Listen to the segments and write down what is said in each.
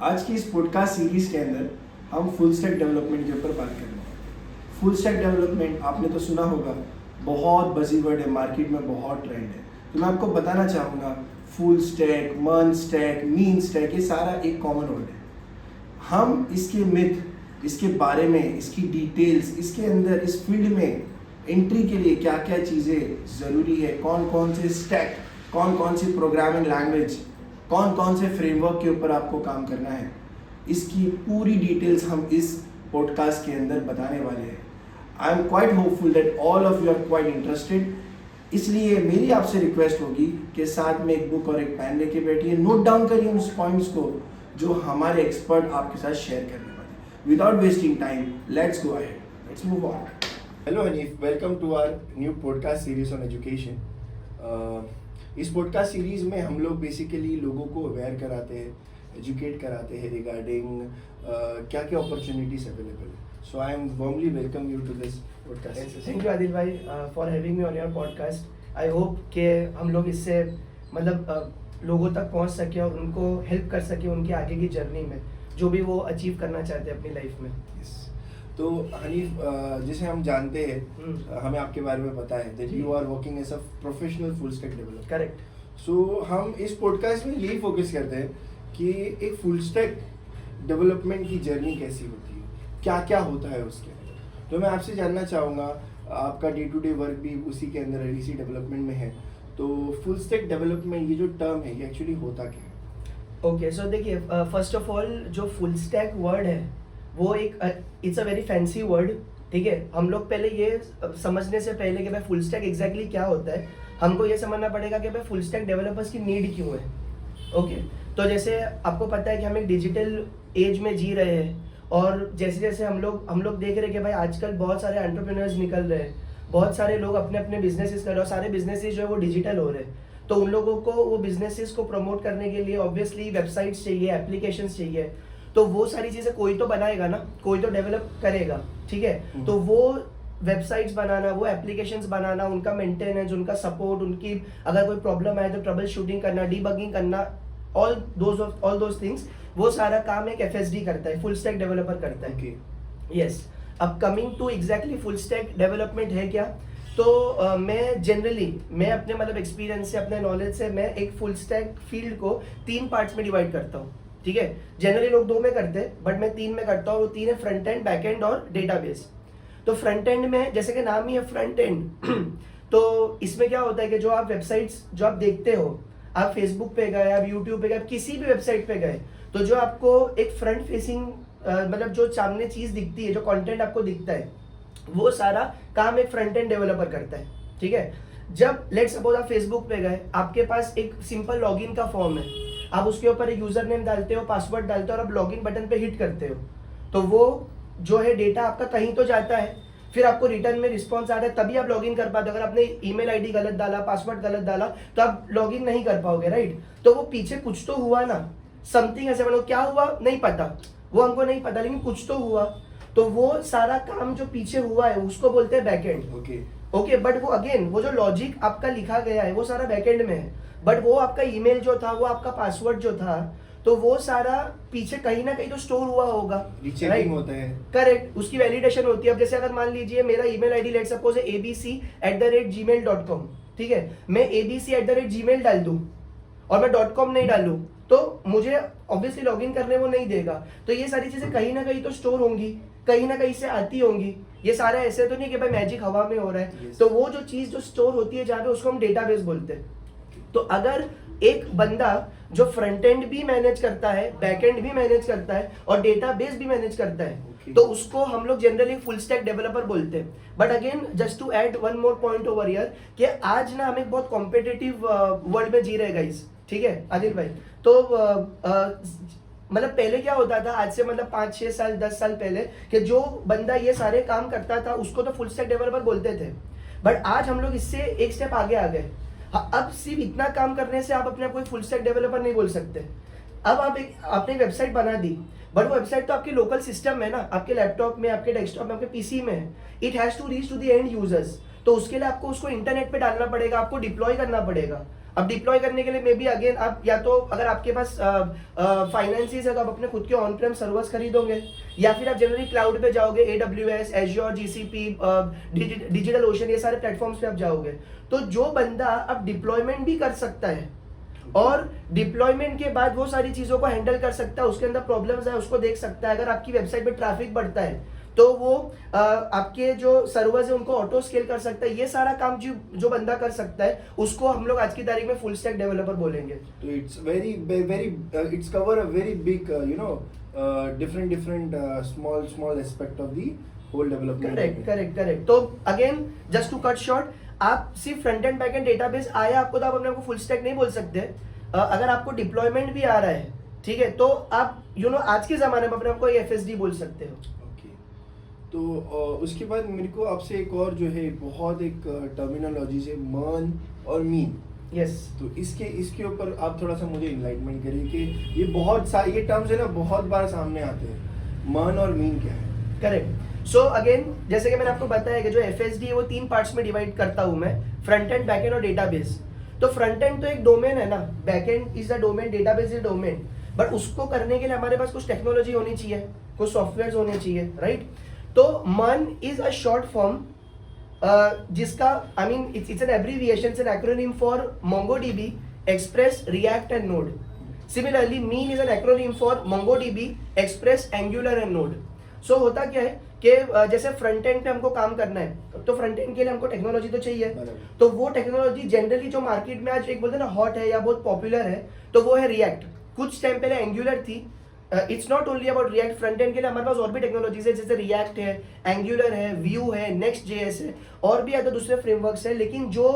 आज की इस पॉडकास्ट सीरीज के अंदर हम फुल स्टैक डेवलपमेंट के ऊपर बात करेंगे। फुल स्टैक डेवलपमेंट आपने तो सुना होगा, बहुत बज़ीवर्ड है, मार्केट में बहुत ट्रेंड है। तो मैं आपको बताना चाहूँगा, फुल स्टैक, मन स्टैक, मीन स्टैक, ये सारा एक कॉमन वर्ड है। हम इसके मिथ, इसके बारे में, इसकी डिटेल्स, इसके अंदर इस फील्ड में एंट्री के लिए क्या क्या चीज़ें ज़रूरी है, कौन कौन से स्टैक, कौन कौन सी प्रोग्रामिंग लैंग्वेज, कौन कौन से फ्रेमवर्क के ऊपर आपको काम करना है, इसकी पूरी डिटेल्स हम इस पॉडकास्ट के अंदर बताने वाले हैं। I am quite hopeful that all of you are quite interested. इसलिए मेरी आपसे रिक्वेस्ट होगी कि साथ में एक बुक और एक पेन लेके बैठिए, नोट डाउन करिए उस पॉइंट्स को जो हमारे एक्सपर्ट आपके साथ शेयर करने वाले। Without wasting time, let's go ahead, let's move on. Hello Hanif, welcome to our new podcast series on education. इस पॉडकास्ट सीरीज़ में हम लोग बेसिकली लोगों को अवेयर कराते हैं, एजुकेट कराते हैं रिगार्डिंग क्या क्या अपॉर्चुनिटीज़ अवेलेबल है। So I am warmly welcome you to this podcast. Thank you Adil bhai for having me on your podcast. I hope कि हम लोग इससे लोगों तक पहुंच सके और उनको हेल्प कर सके उनकी आगे की जर्नी में, जो भी वो अचीव करना चाहते हैं अपनी लाइफ में। तो हनीफ, जिसे हम जानते हैं, हमें आपके बारे में पता है that you are working as a professional full stack developer. Correct. So हम इस पॉडकास्ट में यही फोकस करते हैं कि एक फुल स्टैक डेवलपमेंट की जर्नी कैसी होती है, क्या क्या होता है उसके अंदर। तो मैं आपसे जानना चाहूँगा, आपका डे टू डे वर्क भी उसी के अंदर इसी डेवलपमेंट में है, तो फुल स्टैक डेवलपमेंट ये जो टर्म है ये एक्चुअली होता क्या है? ओके, सो देखिए, फर्स्ट ऑफ ऑल जो फुल स्टैक वर्ड है वो एक it's a very fancy word. ठीक है, हम लोग पहले ये समझने से पहले कि भाई फुल स्टैक एग्जैक्टली क्या होता है, हमको ये समझना पड़ेगा कि भाई फुल स्टैक डेवलपर्स की नीड क्यों है। ओके, तो जैसे आपको पता है कि हम एक डिजिटल एज में जी रहे हैं, और जैसे जैसे हम लोग देख रहे हैं कि भाई आजकल बहुत सारे एंटरप्रेन्योर्स निकल रहे हैं, बहुत सारे लोग अपने अपने बिजनेसेस कर रहे हैं, और सारे बिजनेसेस जो है वो डिजिटल हो रहे हैं। तो उन लोगों को वो बिजनेसेस को प्रमोट करने के लिए ऑब्वियसली वेबसाइट्स चाहिए, एप्लीकेशंस चाहिए। तो वो सारी चीज़ें कोई तो बनाएगा ना, कोई तो डेवलप करेगा। ठीक है, तो वो वेबसाइट्स बनाना, वो एप्लीकेशंस बनाना, उनका मेंटेनेंस, उनका सपोर्ट, उनकी अगर कोई प्रॉब्लम आए तो ट्रबल शूटिंग करना, डीबगिंग करना, ऑल दोज थिंग्स, वो सारा काम एक एफएसडी करता है, फुल स्टैक डेवलपर करता है। यस। अब coming to exactly full stack development है क्या, तो मैं अपने एक्सपीरियंस से, अपने नॉलेज से, मैं एक फुल स्टैक फील्ड को 3 पार्ट्स में डिवाइड करता हूँ। ठीक है, जनरली लोग 2 में करते हैं, बट मैं 3 में करता हूँ। वो 3 है, फ्रंट एंड, बैक एंड और डेटाबेस। तो फ्रंट एंड में, जैसे कि नाम ही है फ्रंट एंड तो इसमें क्या होता है कि जो आप वेबसाइट्स जो आप देखते हो, आप फेसबुक पे गए, आप यूट्यूब पे गए, आप किसी भी वेबसाइट पे गए, तो जो आपको एक फ्रंट फेसिंग जो सामने चीज दिखती है, जो कंटेंट आपको दिखता है, वो सारा काम एक फ्रंट एंड डेवलपर करता है। ठीक है, जब लेट सपोज आप फेसबुक पे गए, आपके पास एक सिंपल लॉगिन का फॉर्म है, आप उसके ऊपर एक यूजर नेम डालते हो, पासवर्ड डालते हो, और आप लॉगिन बटन पे हिट करते हो, तो वो जो है डेटा आपका कहीं तो जाता है, फिर आपको रिटर्न में रिस्पॉन्स आता है, तभी आप लॉगिन कर पाते हो। अगर आपने ईमेल आईडी गलत डाला, पासवर्ड गलत डाला, तो आप लॉगिन नहीं कर पाओगे, राइट। तो वो पीछे कुछ तो हुआ ना, समथिंग ऐसे, मतलब क्या हुआ नहीं पता, वो हमको नहीं पता, लेकिन कुछ तो हुआ। तो वो सारा काम जो पीछे हुआ है उसको बोलते हैं बैकएंड। ओके, बट वो अगेन, वो जो लॉजिक आपका लिखा गया है वो सारा बैकएंड में है, बट वो आपका ईमेल जो था, वो आपका पासवर्ड जो था, तो वो सारा पीछे कहीं ना कहीं तो स्टोर हुआ होगा, राइट होता है। करेक्ट, उसकी वैलिडेशन होती है। अब जैसे अगर मान लीजिए मेरा ईमेल आईडी लेट सपोज है abc@gmail.com, ठीक है, मैं abc@gmail डाल दूं और मैं .com नहीं डालूं, तो मुझे ऑब्वियसली लॉगिन करने वो नहीं देगा। तो ये सारी चीजें कहीं ना कहीं तो स्टोर होंगी, कहीं ना कहीं से आती होंगी। ये सारा ऐसे तो नहीं कि भाई मैजिक हवा में हो रहा है। तो वो जो चीज जो स्टोर होती है जहाँ पे, उसको हम डेटाबेस बोलते हैं। तो अगर एक बंदा जो फ्रंट एंड भी मैनेज करता है, बैक एंड भी मैनेज करता है, और डेटाबेस भी मैनेज करता है, तो उसको हम लोग जनरली फुल स्टैक डेवलपर बोलते हैं। But again, just to add one more point over here, कि आज ना हम एक बहुत कॉम्पिटिटिव वर्ल्ड में जी रहे गाइस। ठीक है आदिल भाई, तो पहले क्या होता था, आज से 5-6 साल 10 साल पहले, कि जो बंदा ये सारे काम करता था उसको तो फुल स्टैक डेवलपर बोलते थे। बट आज हम लोग इससे एक स्टेप आगे आ गए। अब सिर्फ इतना काम करने से आप अपने आप को फुल स्टैक डेवलपर नहीं बोल सकते। अब आपने वेबसाइट बना दी, बट वो वेबसाइट तो आपके लोकल सिस्टम में ना, आपके लैपटॉप में, आपके डेस्कटॉप में, आपके पीसी में है। It has to reach to the end users. तो उसके लिए आपको उसको इंटरनेट पे डालना पड़ेगा, आपको डिप्लॉय करना पड़ेगा। अब डिप्लॉय करने के लिए मे बी अगेन आप या तो अगर आपके पास फाइनेंसिस है तो आप अपने खुद के ऑन प्रेम सर्वर्स खरीदोगे, या फिर आप जनरली क्लाउड पे जाओगे, AWS, Azure, GCP, digital ocean, ये सारे प्लेटफॉर्म्स पे आप जाओगे। तो जो बंदा अब डिप्लॉयमेंट भी कर सकता है और डिप्लॉयमेंट के बाद वो सारी चीजों को हैंडल कर सकता है, उसके अंदर प्रॉब्लम्स है उसको देख सकता है, अगर आपकी वेबसाइट पे ट्रैफिक बढ़ता है तो वो आपके जो सर्वर्स है उनको ऑटो स्केल कर सकता है, ये सारा काम जो बंदा कर सकता है उसको हम लोग आज की तारीख में फुल स्टैक डेवलपर बोलेंगे। तो it's very very it's cover a very big different small aspect of the whole development. Correct. तो again just to cut short, आप सिर्फ front end back end database आया आपको तो आप अपने को फुल स्टैक नहीं बोल सकते। अगर आपको डिप्लॉयमेंट भी आ रहा है, ठीक है, तो आप आज के जमाने में अपने आपको FSD बोल सकते हो। तो उसके बाद मेरे को आपसे एक और जो है बहुत एक टर्मिनोलॉजी से मर्न और मीन, यस तो इसके ऊपर आप थोड़ा सा मुझे इनलाइटमेंट करिए कि ये टर्म्स है ना बहुत बार सामने आते हैं, मर्न और मीन क्या है? करेक्ट। सो अगेन जैसे कि मैंने आपको बताया कि जो FSD है वो 3 पार्ट्स में डिवाइड करता हूं मैं, फ्रंट एंड, बैक एंड और डेटाबेस। तो फ्रंट एंड तो एक डोमेन है ना, back and is a domain, database is domain, but उसको करने के लिए हमारे पास कुछ टेक्नोलॉजी होनी चाहिए, कुछ सॉफ्टवेयर होने चाहिए, राइट? तो मन इज अ शॉर्ट फॉर्म जिसका I mean it's an abbreviation, it's an acronym for MongoDB, Express, React and Node. Similarly, mean is an acronym for MongoDB, Express, Angular and Node. So होता क्या है कि जैसे front end पे हमको काम करना है तो फ्रंट एंड के लिए हमको टेक्नोलॉजी तो चाहिए, तो वो टेक्नोलॉजी जनरली जो मार्केट में आज एक बोलते हैं ना हॉट है या बहुत पॉपुलर है, तो वो है रिएक्ट। कुछ टाइम पहले एंगुलर थी। It's not only about react, front end के लिए हमारे पास और भी टेक्नोलॉजीज है, जैसे रिएक्ट है, एंगुलर है, व्यू है, Next.js है, और भी अदर दूसरे फ्रेमवर्क्स है। लेकिन जो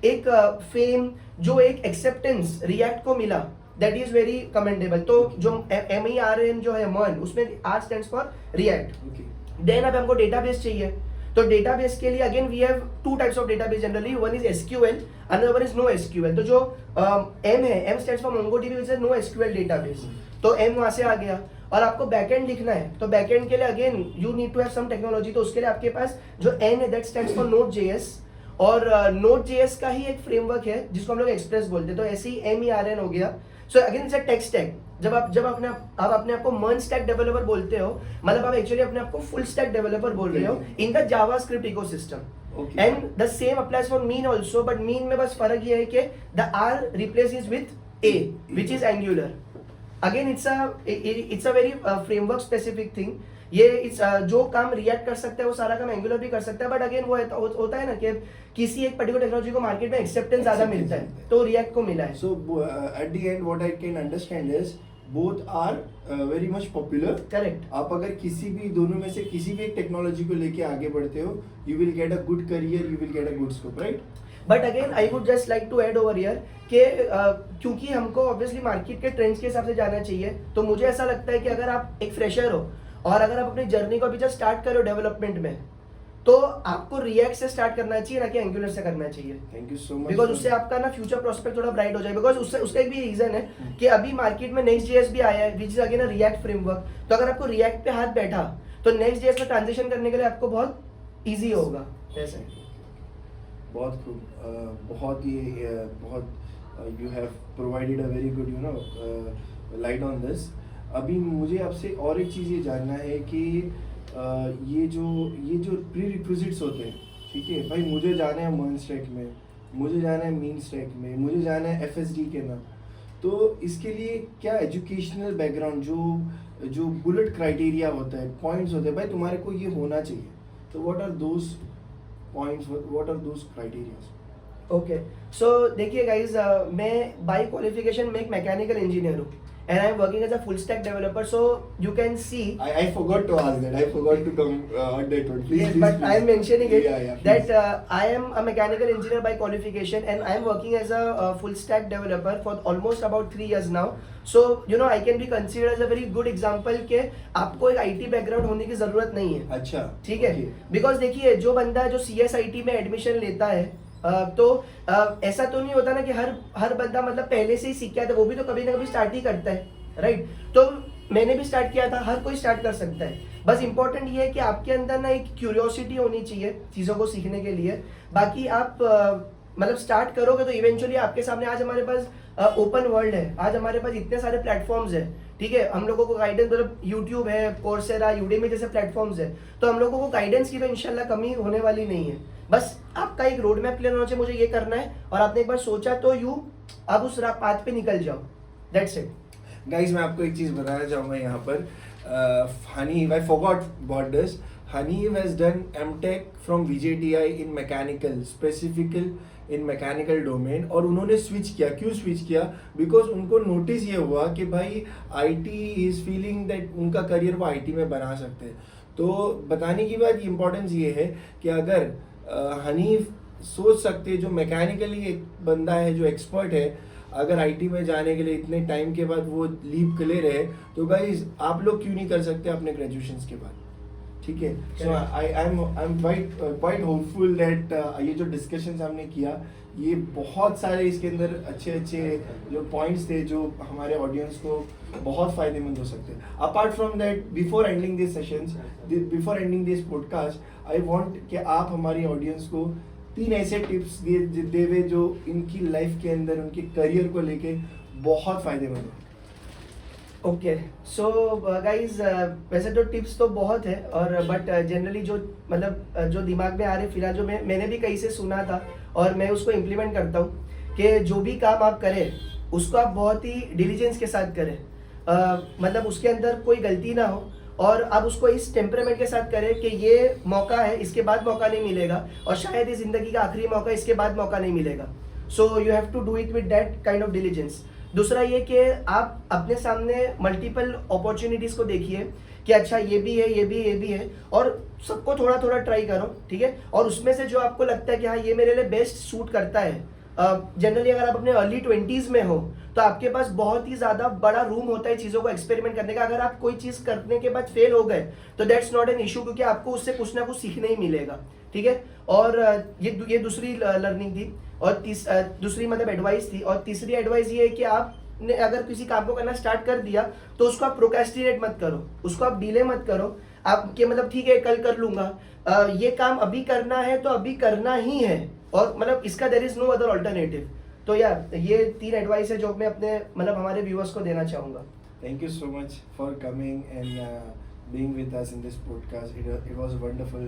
एक फेम, जो एक एक्सेप्टेंस रिएक्ट को मिला, दैट इज वेरी कमेंडेबल। तो जो MERN जो है मर्न, उसमें R stands for react. Then अब हमको डेटाबेस चाहिए, तो डेटाबेस के लिए again we have 2 types of database generally, one is SQL, another one is no SQL। तो जो M है, M stands for MongoDB, which is no SQL database, तो M वहां से आ गया। और आपको बैकएंड लिखना है, तो बैकएंड के लिए again you need to have some technology, तो उसके लिए आपके पास जो N है दैट स्टैंड्स फॉर Node.js, और Node.js का ही एक फ्रेमवर्क है जिसको हम लोग एक्सप्रेस बोलते हैं, तो ऐसे ही MERN हो गया। So again it's a tech stack. जब अपने आप को मर्न स्टैक डेवलपर बोलते हो, मतलब आप एक्चुअली अपने आप को फुल स्टैक डेवलपर बोल रहे हो in the JavaScript ecosystem. And the same applies for mean also, but mean में बस फर्क ये है कि the R replaces with A, which is angular. Again it's a very framework specific thing. ये जो काम रिएक्ट कर सकता है वो सारा काम एंगुलर भी कर सकता है, बट अगेन वो होता है ना कि किसी एक पर्टिकुलर टेक्नोलॉजी को मार्केट में एक्सेप्टेंस ज्यादा मिलता है, तो रिएक्ट को मिला है। So at the end what I can understand is both are very much popular. Correct. आप अगर किसी भी दोनों में से किसी भी एक टेक्नोलॉजी को लेके आगे बढ़ते हो, you will get a good career, you will get a good scope, right? But again I would just like to add over here कि क्योंकि हमको ऑब्वियसली मार्केट के ट्रेंड्स के हिसाब से जाना चाहिए, तो मुझे ऐसा लगता है कि अगर आप एक फ्रेशर हो और अगर आप अपनी जर्नी को अभी जस्ट स्टार्ट करो डेवलपमेंट में, तो आपको रिएक्ट से स्टार्ट करना चाहिए, ना कि एंगुलर से करना चाहिए। Thank you so much. Because उससे आपका ना फ्यूचर प्रोस्पेक्ट थोड़ा ब्राइट हो जाए। बिकॉज उसका एक भी रीजन है कि अभी मार्केट में Next.js भी आया है, which is again a react framework. तो अगर आपको रिएक्ट पे हाथ बैठा तो Next.js में ट्रांजिशन करने के लिए आपको बहुत ईजी होगा। ऐसे बहुत खूब, बहुत you have provided a very good light on this. अभी मुझे आपसे और एक चीज़ ये जानना है कि ये जो प्री रिक्विजिट्स होते हैं, ठीक है भाई, मुझे जाना है मर्न स्टैक में, मुझे जाना है मीन स्टैक में, मुझे जाना है FSD के ना, तो इसके लिए क्या एजुकेशनल बैकग्राउंड, जो बुलेट क्राइटेरिया होता है, पॉइंट्स होते हैं, भाई तुम्हारे को ये होना चाहिए, तो what are those points, what are those criterias? Okay, so देखिए गाइज, मैं बाय क्वालिफिकेशन में एक मैकेनिकल इंजीनियर हूँ and I am working as a full stack developer, so you can see I forgot to ask that. I forgot to come on that one. Please, yes, please, but please. I am mentioning it that I am a mechanical engineer by qualification and I am working as a full stack developer for almost about 3 years now. So you know I can be considered as a very good example के आपको एक IT background होने की जरूरत नहीं है। अच्छा, ठीक है, बिकॉज देखिए जो बंदा जो CSIT में एडमिशन लेता है, तो ऐसा तो नहीं होता ना कि हर बंदा मतलब पहले से ही सीख के आता है, वो भी तो कभी ना कभी स्टार्ट ही करता है, राइट? तो मैंने भी स्टार्ट किया था, हर कोई स्टार्ट कर सकता है, बस इम्पोर्टेंट ये है कि आपके अंदर ना एक क्यूरियोसिटी होनी चाहिए चीज़ों को सीखने के लिए। बाकी आप मतलब स्टार्ट करोगे तो इवेंचुअली आपके सामने आज हमारे पास ओपन वर्ल्ड है, आज हमारे पास इतने सारे प्लेटफॉर्म्स हैं, ठीक है। हम लोगों को गाइडेंस मतलब यूट्यूब है, कोर्सेरा, यूडेमी जैसे प्लेटफॉर्म्स है, तो हम लोगों को गाइडेंस की तो इंशाल्लाह कमी होने वाली नहीं है। बस आपका एक रोड मैप क्लियर होना चाहिए, मुझे ये करना है, और आपने एक बार सोचा तो अब उस पाथ पे निकल जाओ, दैट्स इट। गाइस मैं आपको एक चीज़ बताना चाहूँगा यहाँ पर, Honey, I forgot about this, Haneef has done MTech from VJTI in mechanical, specifical in mechanical domain, और उन्होंने स्विच किया। क्यों स्विच किया? बिकॉज उनको नोटिस ये हुआ कि भाई IT इज़ फीलिंग दैट उनका करियर वो IT में बना सकते हैं। तो बताने की बात इम्पोर्टेंस ये है कि अगर हनीफ सोच सकते, जो मैकेनिकली एक बंदा है जो एक्सपर्ट है, अगर IT में जाने के लिए इतने टाइम के बाद वो लीप क्लियर है, तो गाइज आप लोग क्यों नहीं कर सकते अपने ग्रेजुएशन के बाद? ठीक है। So I am quite hopeful that ये जो डिस्कशंस हमने किया, ये बहुत सारे इसके अंदर अच्छे अच्छे जो पॉइंट्स थे जो हमारे ऑडियंस को बहुत फ़ायदेमंद हो सकते हैं। Apart from that, before ending this sessions, before ending this podcast, I want कि आप हमारी ऑडियंस को 3 ऐसे टिप्स दे हुए जो इनकी लाइफ के अंदर उनके करियर को लेके बहुत फ़ायदेमंद हो। ओके, सो गाइज वैसे तो टिप्स तो बहुत है, और बट जनरली जो मतलब जो दिमाग में आ रहे फिलहाल, जो मैंने भी कहीं से सुना था और मैं उसको इम्प्लीमेंट करता हूँ कि जो भी काम आप करें उसको आप बहुत ही डिलीजेंस के साथ करें। मतलब उसके अंदर कोई गलती ना हो, और आप उसको इस टेम्परामेंट के साथ करें कि ये मौका है, इसके बाद मौका नहीं मिलेगा, और शायद इस ज़िंदगी का आखिरी मौका, इसके बाद मौका नहीं मिलेगा। So you have to do it with that kind of diligence. दूसरा ये कि आप अपने सामने मल्टीपल अपॉर्चुनिटीज़ को देखिए कि अच्छा ये भी है, ये भी है, और सबको थोड़ा थोड़ा ट्राई करो, ठीक है। और उसमें से जो आपको लगता है कि हाँ ये मेरे लिए बेस्ट सूट करता है, जनरली अगर आप अपने अर्ली 20s में हो तो आपके पास बहुत ही ज़्यादा बड़ा रूम होता है चीज़ों को एक्सपेरिमेंट करने का। अगर आप कोई चीज़ करने के बाद फेल हो गए तो दैट्स नॉट एन इशू, क्योंकि आपको उससे कुछ ना कुछ सीखने ही मिलेगा, ठीक है। और ये दूसरी लर्निंग थी, और दूसरी मतलब एडवाइस थी। और तीसरी एडवाइस ये है कि आपने अगर किसी काम को करना स्टार्ट कर दिया तो उसको आप प्रोक्रेस्टिनेट मत करो, उसको आप डिले मत करो। आपके मतलब ठीक है कल कर लूंगा, ये काम अभी करना है तो अभी करना ही है, और मतलब इसका there is no other alternative. तो यार ये 3 एडवाइस है जो मैं अपने मतलब हमारे व्यूअर्स को देना चाहूँगा। Thank you so much for coming and being with us in this podcast. It was a wonderful,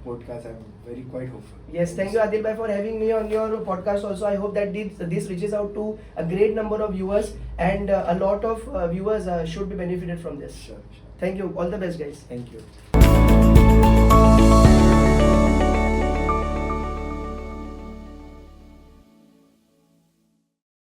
podcast. I'm very quite hopeful. Yes, thank you Adil bhai for having me on your podcast also. I hope that this reaches out to a great number of viewers, and a lot of viewers should be benefited from this. Sure. Thank you. All the best guys. Thank you.